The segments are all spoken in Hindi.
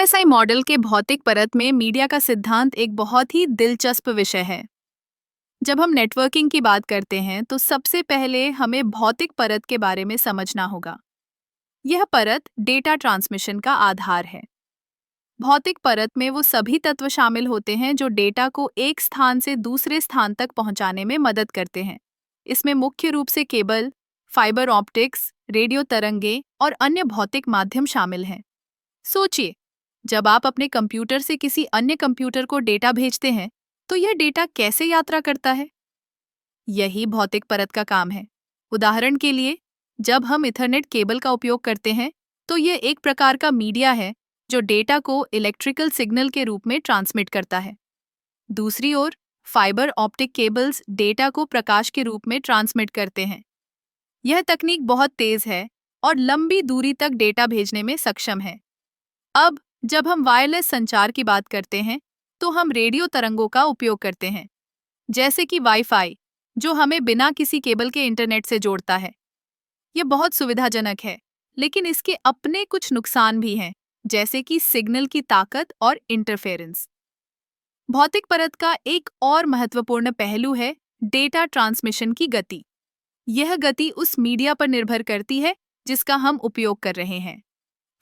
ओएसआई मॉडल के भौतिक परत में मीडिया का सिद्धांत एक बहुत ही दिलचस्प विषय है। जब हम नेटवर्किंग की बात करते हैं तो सबसे पहले हमें भौतिक परत के बारे में समझना होगा। यह परत डेटा ट्रांसमिशन का आधार है। भौतिक परत में वो सभी तत्व शामिल होते हैं जो डेटा को एक स्थान से दूसरे स्थान तक पहुंचाने में मदद करते हैं। इसमें मुख्य रूप से केबल, फाइबर ऑप्टिक्स, रेडियो तरंगे और अन्य भौतिक माध्यम शामिल हैं। सोचिए, जब आप अपने कंप्यूटर से किसी अन्य कंप्यूटर को डेटा भेजते हैं, तो यह डेटा कैसे यात्रा करता है? यही भौतिक परत का काम है। उदाहरण के लिए, जब हम इथरनेट केबल का उपयोग करते हैं, तो यह एक प्रकार का मीडिया है जो डेटा को इलेक्ट्रिकल सिग्नल के रूप में ट्रांसमिट करता है। दूसरी ओर, फाइबर ऑप्टिक केबल्स डेटा को प्रकाश के रूप में ट्रांसमिट करते हैं। यह तकनीक बहुत तेज है और लंबी दूरी तक डेटा भेजने में सक्षम है। अब जब हम वायरलेस संचार की बात करते हैं, तो हम रेडियो तरंगों का उपयोग करते हैं, जैसे कि वाईफाई, जो हमें बिना किसी केबल के इंटरनेट से जोड़ता है। ये बहुत सुविधाजनक है, लेकिन इसके अपने कुछ नुकसान भी हैं, जैसे कि सिग्नल की ताकत और इंटरफेरेंस। भौतिक परत का एक और महत्वपूर्ण पहलू है डेटा ट्रांसमिशन की गति। यह गति उस मीडिया पर निर्भर करती है जिसका हम उपयोग कर रहे हैं।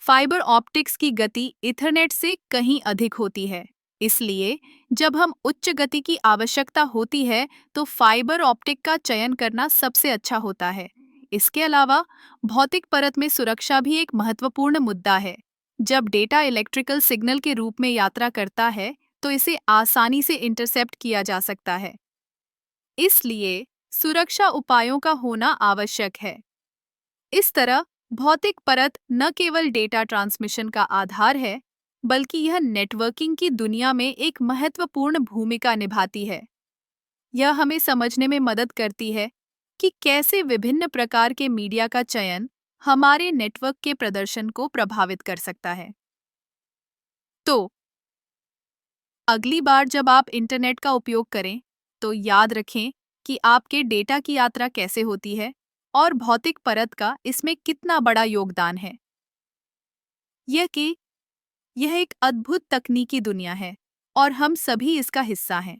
फाइबर ऑप्टिक्स की गति इथरनेट से कहीं अधिक होती है, इसलिए जब हम उच्च गति की आवश्यकता होती है तो फाइबर ऑप्टिक का चयन करना सबसे अच्छा होता है। इसके अलावा भौतिक परत में सुरक्षा भी एक महत्वपूर्ण मुद्दा है। जब डेटा इलेक्ट्रिकल सिग्नल के रूप में यात्रा करता है तो इसे आसानी से इंटरसेप्ट किया जा सकता है। इसलिए सुरक्षा उपायों का होना आवश्यक है। इस तरह भौतिक परत न केवल डेटा ट्रांसमिशन का आधार है, बल्कि यह नेटवर्किंग की दुनिया में एक महत्वपूर्ण भूमिका निभाती है। यह हमें समझने में मदद करती है कि कैसे विभिन्न प्रकार के मीडिया का चयन हमारे नेटवर्क के प्रदर्शन को प्रभावित कर सकता है। तो अगली बार जब आप इंटरनेट का उपयोग करें, तो याद रखें कि आपके डेटा की यात्रा कैसे होती है और भौतिक परत का इसमें कितना बड़ा योगदान है। यह एक अद्भुत तकनीकी दुनिया है और हम सभी इसका हिस्सा हैं।